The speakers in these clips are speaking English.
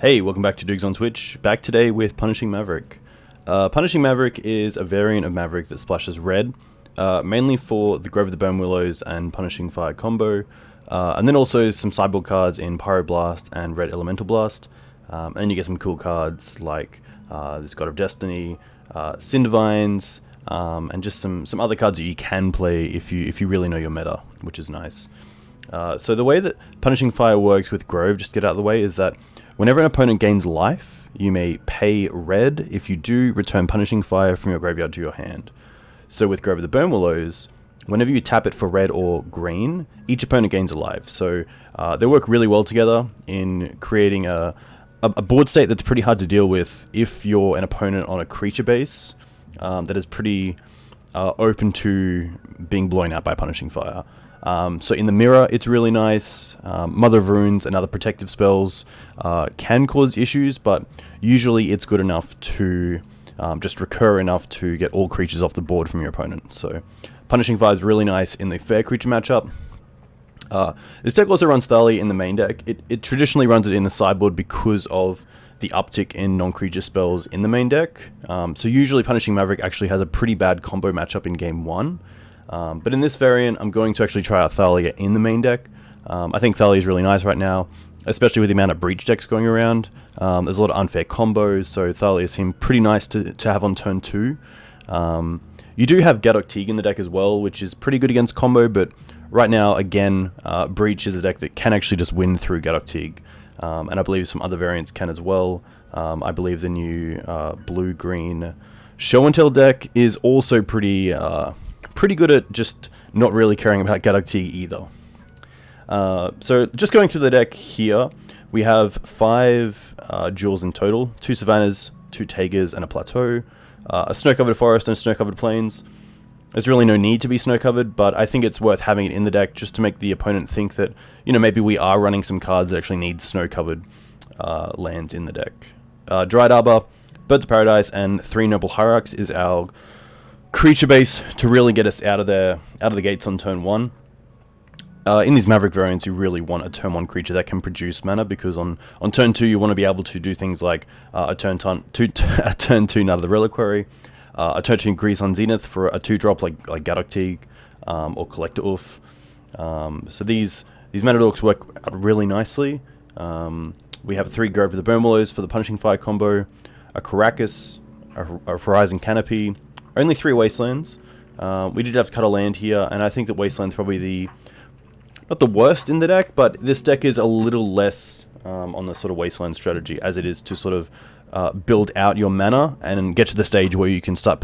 Hey, welcome back to Dukes on Twitch. Back today with Punishing Maverick. Punishing Maverick is a variant of Maverick that splashes red, mainly for the Grove of the Burnwillows and Punishing Fire combo, and then also some sideboard cards in Pyroblast and Red Elemental Blast, and you get some cool cards like this God of Destiny, Cindervines, and just some other cards that you can play if you really know your meta, which is nice. So the way that Punishing Fire works with Grove, just to get out of the way, is that whenever an opponent gains life, you may pay red. If you do, return Punishing Fire from your graveyard to your hand. So with Grove of the Burnwillows, whenever you tap it for red or green, each opponent gains a life. So they work really well together in creating a board state that's pretty hard to deal with if you're an opponent on a creature base that is pretty open to being blown out by Punishing Fire. So in the mirror, it's really nice. Mother of Runes and other protective spells can cause issues, but usually it's good enough to just recur enough to get all creatures off the board from your opponent. So Punishing Fire is really nice in the fair creature matchup. This deck also runs Thalia in the main deck. It traditionally runs it in the sideboard because of the uptick in non-creature spells in the main deck. So usually Punishing Maverick actually has a pretty bad combo matchup in game 1. But in this variant, I'm going to actually try out Thalia in the main deck. I think Thalia is really nice right now, especially with the amount of breach decks going around. There's a lot of unfair combos, so Thalia seems pretty nice to have on turn 2. You do have Gaddock Teeg in the deck as well, which is pretty good against combo, but right now, again, Breach is a deck that can actually just win through Gaddock Teeg. And I believe some other variants can as well. I believe the new blue-green Show and Tell deck is also pretty good at just not really caring about Gaddock Teeg either. So just going through the deck here, we have 5 jewels in total, 2 Savannahs, 2 Taigas, and a Plateau, a snow-covered forest and snow-covered plains. There's really no need to be snow-covered, but I think it's worth having it in the deck just to make the opponent think that, you know, maybe we are running some cards that actually need snow-covered lands in the deck. Dryad Arbor, Birds of Paradise, and 3 Noble Hierarchs is our creature base to really get us out of the gates on turn 1. In these Maverick variants, you really want a turn 1 creature that can produce mana, because on turn 2 you want to be able to do things like a turn 2 Night of the Reliquary, a turn 2 Grease on Zenith for a 2-drop like Gaddock Teeg or Collector Ouphe. So these mana dorks work out really nicely. We have 3 Grove of the Burnwillows for the Punishing Fire combo, a Karakas, a Horizon Canopy, only 3 Wastelands. We did have to cut a land here, and I think that Wasteland's probably not the worst in the deck, but this deck is a little less on the sort of Wasteland strategy, as it is to sort of build out your mana and get to the stage where you can start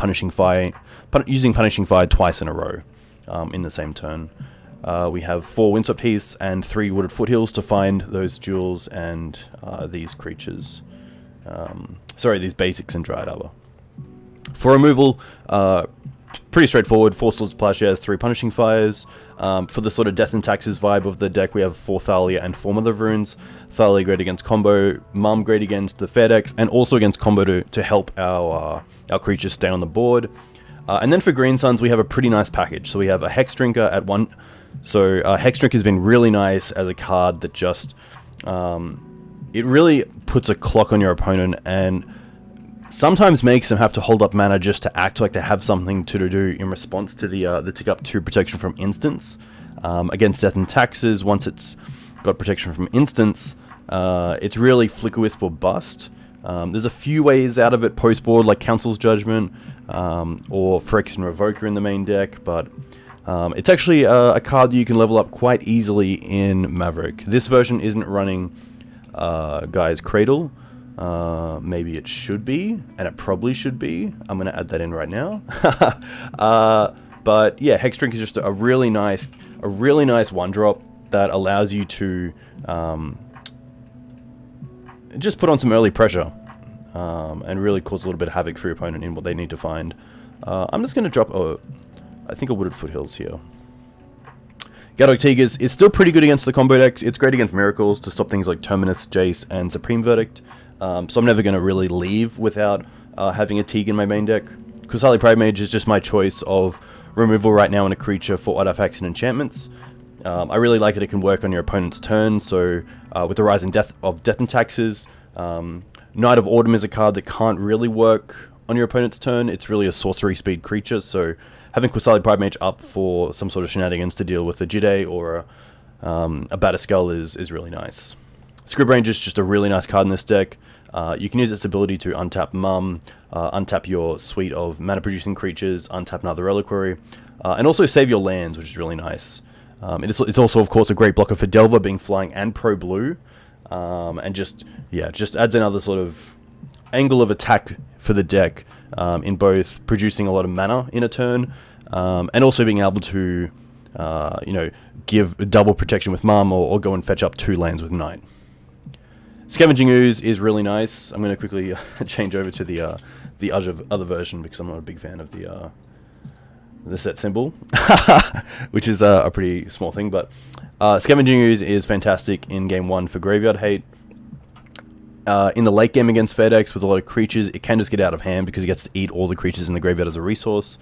using Punishing Fire twice in a row in the same turn. We have 4 Windswept Heaths and 3 Wooded Foothills to find those jewels and these creatures. These basics in Dryad Arbor. For removal, pretty straightforward. 4 Swords, Plowshares, 3 Punishing Fires. For the sort of Death and Taxes vibe of the deck, we have 4 Thalia and 4 Mother of Runes. Thalia great against combo, Mum great against the fair decks, and also against combo to help our creatures stay on the board. And then for Green Suns, we have a pretty nice package. So we have a Hexdrinker at 1. So Hexdrinker has been really nice as a card that just it really puts a clock on your opponent and sometimes makes them have to hold up mana just to act like they have something to do in response to the tick up 2 protection from instants. Against Death and Taxes, once it's got protection from instants, it's really Flicker Wisp or bust. There's a few ways out of it post board, like Council's Judgment or Phyrexian Revoker in the main deck, but it's actually a card that you can level up quite easily in Maverick. This version isn't running Gaea's Cradle. Maybe it should be, and it probably should be. I'm going to add that in right now. But yeah, Hexdrinker is just a really nice 1-drop that allows you to just put on some early pressure and really cause a little bit of havoc for your opponent in what they need to find. I'm just going to drop I think a Wooded Foothills here. Gaddock Teeg is still pretty good against the combo decks. It's great against Miracles to stop things like Terminus, Jace, and Supreme Verdict. So I'm never going to really leave without having a Teeg in my main deck. Qasali Pridemage is just my choice of removal right now in a creature for artifacts and enchantments. I really like that it can work on your opponent's turn, so with the Horizon Death and Taxes, Knight of Autumn is a card that can't really work on your opponent's turn. It's really a sorcery speed creature, so having Qasali Pridemage up for some sort of shenanigans to deal with a Jide or a Batterskull is really nice. Scryb Ranger is just a really nice card in this deck. You can use its ability to untap Mum, untap your suite of mana-producing creatures, untap another Reliquary, and also save your lands, which is really nice. It's also, of course, a great blocker for Delver, being flying and pro-blue, and just adds another sort of angle of attack for the deck, in both producing a lot of mana in a turn, and also being able to, give double protection with Mum, or go and fetch up 2 lands with Knight. Scavenging Ooze is really nice. I'm going to quickly change over to the other version because I'm not a big fan of the set symbol, which is a pretty small thing. But Scavenging Ooze is fantastic in game 1 for graveyard hate. In the late game against fair decks with a lot of creatures, it can just get out of hand because it gets to eat all the creatures in the graveyard as a resource.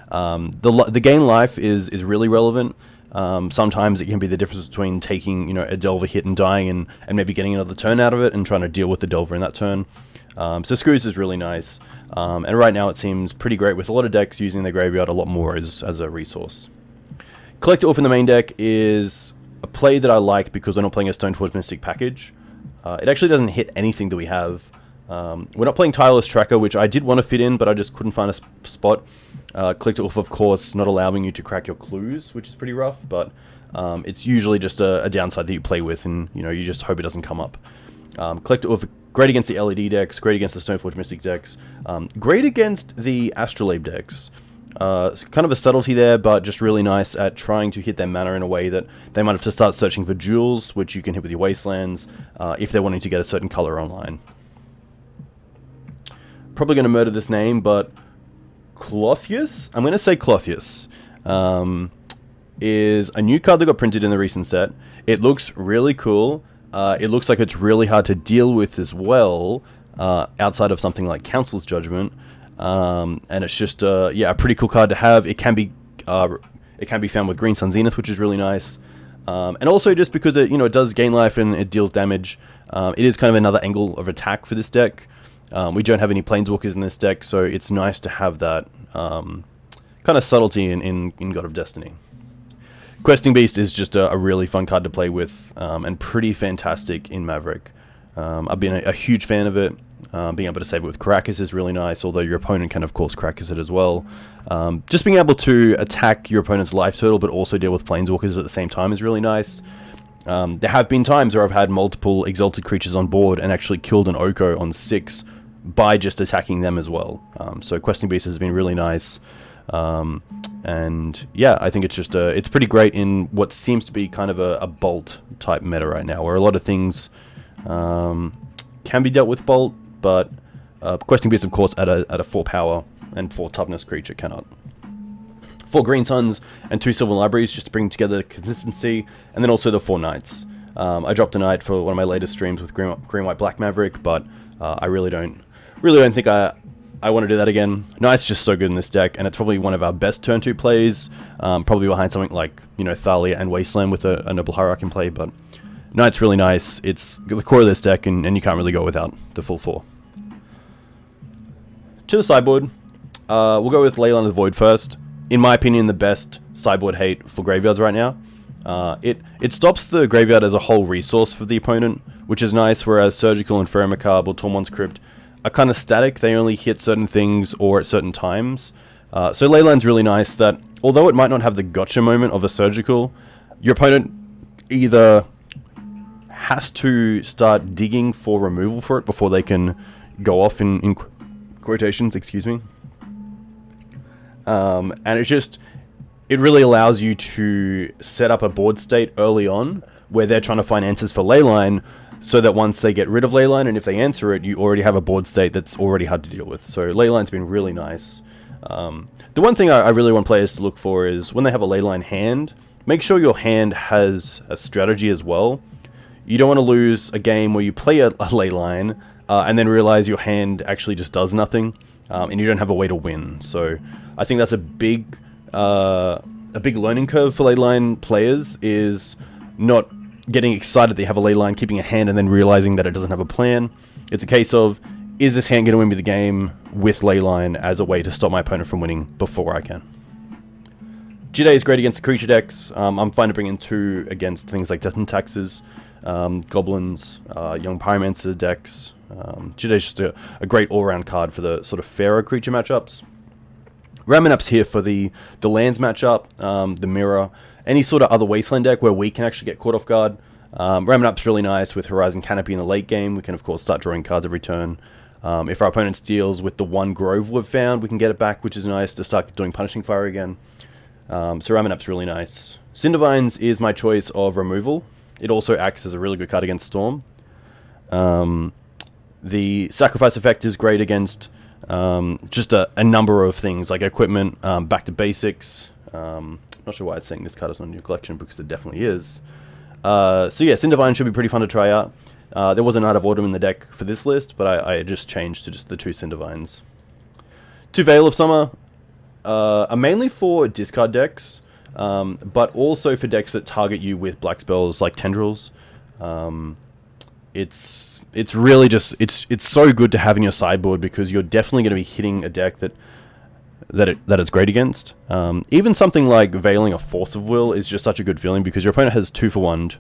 The gain life is really relevant. Sometimes it can be the difference between taking, a Delver hit and dying and maybe getting another turn out of it and trying to deal with the Delver in that turn. So Screws is really nice. And right now it seems pretty great with a lot of decks using the graveyard a lot more as a resource. Collector Ouphe in the main deck is a play that I like because we're not playing a Stoneforge Mystic package. It actually doesn't hit anything that we have. We're not playing Tireless Tracker, which I did want to fit in, but I just couldn't find a spot. Collector Ouphe, of course, not allowing you to crack your clues, which is pretty rough, but it's usually just a downside that you play with, and you just hope it doesn't come up. Collector Ouphe, great against the LED decks, great against the Stoneforge Mystic decks, great against the Astrolabe decks. Kind of a subtlety there, but just really nice at trying to hit their mana in a way that they might have to start searching for jewels, which you can hit with your Wastelands, if they're wanting to get a certain color online. Probably going to murder this name, but Klothys? I'm going to say Klothys. Is a new card that got printed in the recent set. It looks really cool. It looks like it's really hard to deal with as well, outside of something like Council's Judgment. And it's just a pretty cool card to have. It can be found with Green Sun Zenith, which is really nice. And also just because it does gain life and it deals damage. It is kind of another angle of attack for this deck. We don't have any Planeswalkers in this deck, so it's nice to have that kind of subtlety in God of Destiny. Questing Beast is just a really fun card to play with, and pretty fantastic in Maverick. I've been a huge fan of it. Being able to save it with Karakas is really nice, although your opponent can, of course, Karakas it as well. Just being able to attack your opponent's life total, but also deal with Planeswalkers at the same time is really nice. There have been times where I've had multiple Exalted creatures on board and actually killed an Oko on 6 by just attacking them as well. So Questing Beast has been really nice. And yeah, I think it's just it's pretty great in what seems to be kind of a Bolt type meta right now, where a lot of things can be dealt with Bolt, but Questing Beast, of course, at a 4 power and 4 toughness creature cannot. 4 Green Suns and 2 Sylvan Libraries just to bring together consistency, and then also the 4 Knights. I dropped a Knight for one of my latest streams with Green White Black Maverick, but I really don't think I want to do that again. Knight's just so good in this deck, and it's probably one of our best turn 2 plays, probably behind something like Thalia and Wasteland with a Noble Hierarch in play, but Knight's really nice. It's the core of this deck, and you can't really go without the full 4. To the sideboard, we'll go with Leyline of the Void first. In my opinion, the best sideboard hate for graveyards right now. It stops the graveyard as a whole resource for the opponent, which is nice, whereas Surgical and Ferromacabre or Tormod's Crypt are kind of static. They only hit certain things or at certain times. So Leyline's really nice that, although it might not have the gotcha moment of a Surgical, your opponent either has to start digging for removal for it before they can go off in quotations, excuse me. And it really allows you to set up a board state early on where they're trying to find answers for Leyline, so that once they get rid of Leyline, and if they answer it, you already have a board state that's already hard to deal with. So Leyline's been really nice. The one thing I really want players to look for is when they have a Leyline hand, make sure your hand has a strategy as well. You don't want to lose a game where you play a Leyline and then realize your hand actually just does nothing, and you don't have a way to win. So I think that's a big learning curve for Leyline players, is not getting excited that you have a leyline, keeping a hand, and then realizing that it doesn't have a plan. It's a case of, is this hand going to win me the game with leyline as a way to stop my opponent from winning before I can? G-Day is great against the creature decks. I'm fine to bring in 2 against things like Death and Taxes, Goblins, Young Pyromancer decks. G-Day is just a great all-round card for the sort of fairer creature matchups. Ramunap's here for the lands matchup, the mirror, any sort of other Wasteland deck where we can actually get caught off guard. Ramunap's really nice with Horizon Canopy in the late game. We can, of course, start drawing cards every turn. If our opponent steals with the 1 Grove we've found, we can get it back, which is nice to start doing Punishing Fire again. So Ramunap's really nice. Cindervines is my choice of removal. It also acts as a really good card against Storm. The Sacrifice effect is great against just a number of things, like equipment, back to basics. Not sure why it's saying this card is not in your collection, because it definitely is. So yeah, Cindervine should be pretty fun to try out. There was a Knight of Autumn in the deck for this list, but I just changed to just the 2 Cindervines. 2 Veil of Summer are mainly for discard decks, but also for decks that target you with black spells like Tendrils. It's really just, it's so good to have in your sideboard, because you're definitely going to be hitting a deck that it's great against. Even something like Veiling a Force of Will is just such a good feeling, because your opponent has 2 for 1,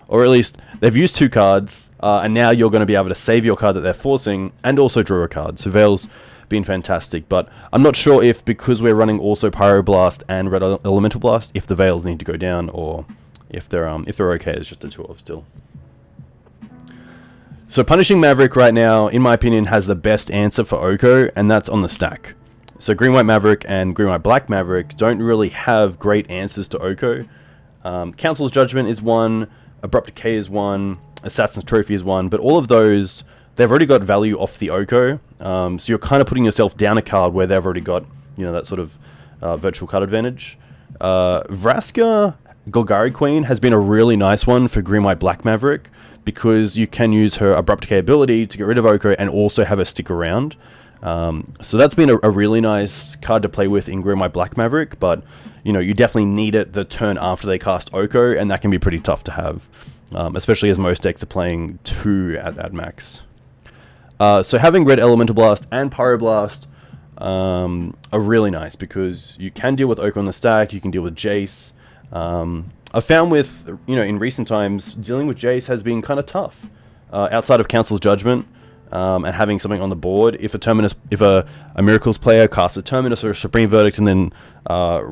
or at least they've used 2 cards, and now you're going to be able to save your card that they're forcing and also draw a card. So Veil's been fantastic, but I'm not sure if, because we're running also Pyroblast and Red Elemental Blast, if the Veils need to go down, or if they're okay as just a 2-of still. So Punishing Maverick right now, in my opinion, has the best answer for Oko, and that's on the stack. So Green-White Maverick and Green-White-Black Maverick don't really have great answers to Oko. Council's Judgment is one, Abrupt Decay is one, Assassin's Trophy is one, but all of those, they've already got value off the Oko, so you're kind of putting yourself down a card where they've already got, that sort of virtual card advantage. Vraska Golgari Queen has been a really nice one for Green-White-Black Maverick, because you can use her Abrupt Decay ability to get rid of Oko and also have her stick around. So that's been a really nice card to play with in Green-White-Black Maverick, but you definitely need it the turn after they cast Oko, and that can be pretty tough to have, especially as most decks are playing 2 at max. So having Red Elemental Blast and Pyroblast are really nice, because you can deal with Oko on the stack, you can deal with Jace. I've found with, in recent times, dealing with Jace has been kind of tough. Outside of Council's Judgment, and having something on the board, if a Miracles player casts a Terminus or a Supreme Verdict and then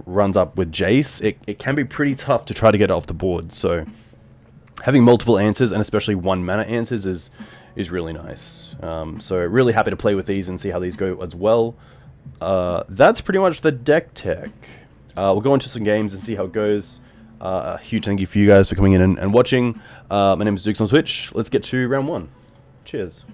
runs up with Jace, it can be pretty tough to try to get it off the board. So having multiple answers, and especially 1 mana answers, is really nice. So really happy to play with these and see how these go as well. That's pretty much the deck tech. We'll go into some games and see how it goes. A huge thank you for you guys for coming in and watching. My name is Dukes on Twitch. Let's get to round 1. Cheers.